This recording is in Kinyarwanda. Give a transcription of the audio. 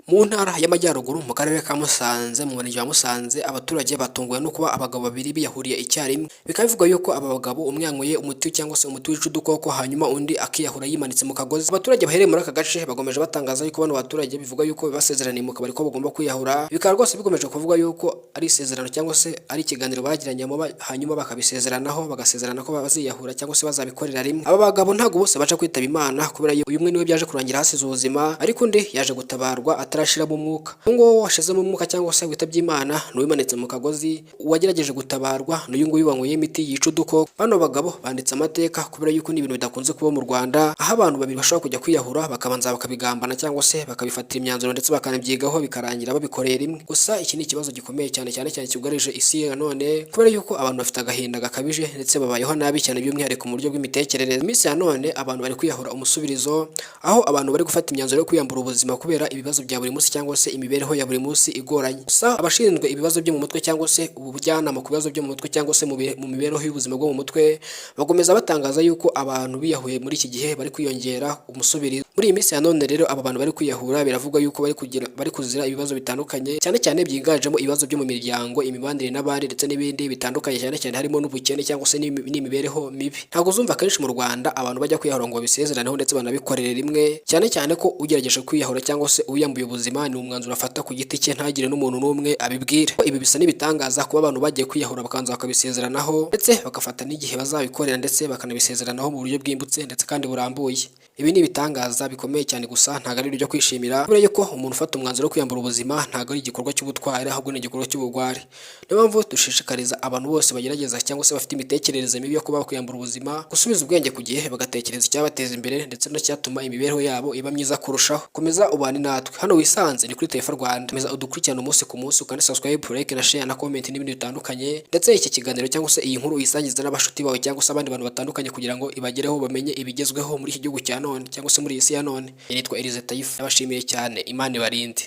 Mu ntara y'Amajyaruguru mu karere ka Musanze mu murenge wa Musanze, abaturage batunguwe no kuba abagabo babiri biyahuriye icyarimwe. Bikaba bivugwa yuko aba bagabo umwe yanyweye umuti cyangwa se umuti wica udukoko, hanyuma undi akiyahura yimanitse mu kagozi. Abaturage bahereye muri aka gace bagomeje batangaza yuko bano baturage bivuga yuko basezeraniye mu kabari ko bagomba kwiyahura. Bikaba rwose bigomeje kuvuga yuko ari isezerano cyangwa se ari ikiganiro bagiranye hanyuma bakabisezeranaho, bagasezerana ko baziyahura cyangwa se bazabikorera rimwe. Aba bagabo ntabwo bose baca kwitaba Imana, kubera uyu umwe niwe byaje kurangira hasize ubuzima, ariko undi yaje gutabarwa atarashiramo umwuka. Ngo washizemo umwuka cyangwa se witabye Imana n'uwimanitse mu kagozi, uwagerageje gutabarwa n'uyu nguyu wanyweye imiti yica udukoko. Bano bagabo banditse amateka kubera yuko ni ibintu bidakunze kuba mu Rwanda, aho abantu babiri bashobora kujya kwiyahura bakabanza bakabigambana cyangwa se bakabifatira imyanzuro ndetse bakanabyigaho bikarangira babikoreye rimwe. Gusa iki ni ikibazo gikomeye cyane cyugarije isi ya none, kubera yuko abantu bafite agahinda gakabije ndetse babayeho nabi cyane, by'umwihariko mu buryo bw'imitekerereze. Iminsi ya none abantu bari kwiyahura umusubirizo, aho abantu bari gufata imyanzuro yo kwiyambura ubuzima kubera ibibazo bya buri munsi cyangwa se imibereho ya buri munsi igoranye. Gusa abashinzwe ibibazo byo mu mutwe cyangwa se ubujyanama ku bibazo byo mu mutwe cyangwa se mu mibereho y'ubuzima bwo mu mutwe, bagomeza batangaza yuko abantu biyahuye muri iki gihe bari kwiyongera umusubirizo. Muri iyi minsi ya none rero aba bantu bari kwiyahura biravugwa yuko bari kuzira ibibazo bitandukanye, cyane byiganjemo ibibazo byo mu miryango, imibanire n'abandi ndetse n'ibindi bitandukanye, cyane harimo n'ubukene cyangwa se n'imibereho mibi. Ntabwo uzumva kenshi mu Rwanda abantu bajya kwiyahura ngo babisezeraneho ndetse banabikorere rimwe, cyane ko ugerageje kwiyahura cyangwa se uyambuye ubuzima ni umwanzuro afata ku giti cye, ntagire n'umuntu n'umwe abibwira. Ibi bisa n'ibitangaza kuba abantu bagiye kwiyahura bakabanza bakabisezeranaho ndetse bagafata n'igihe bazabikorera ndetse bakanabisezeranaho mu buryo bwimbitse ndetse kandi burambuye. Ibi ni ibitangaza bikomeye cyane, gusa ntabwo ari ibyo kwishimira, kubera yuko umuntu ufata umwanzuro wo kwiyambura ubuzima ntabwo ari igikorwa cy'ubutwari, ahubwo ni igikorwa cy'ubugwari. Niyo mpamvu dushishikariza abantu bose bagerageza cyangwa se bafite imitekerereze mibi yo kuba bakwiyambura ubuzima gusubiza ubwenge ku gihe, bagatekereza icyabateza imbere ndetse n'icyatuma imibereho yabo iba myiza kurushaho. Komeza ubane natwe hano wisanze, ni kuri TF Rwanda. Komeza udukurikirane umunsi ku munsi, ukande subscribe, like na share na comment n'ibindi bitandukanye, ndetse iki kiganiro cyangwa se iyi nkuru uyisangiza n'abashuti bawe cyangwa se abandi bantu batandukanye, kugira ngo ibagereho bamenye ibigezweho muri iki gihugu cya none cyangwa se muri iyi si ya none. Nitwa Elize Taifa, nabashimiye cyane. Imana ibarinde.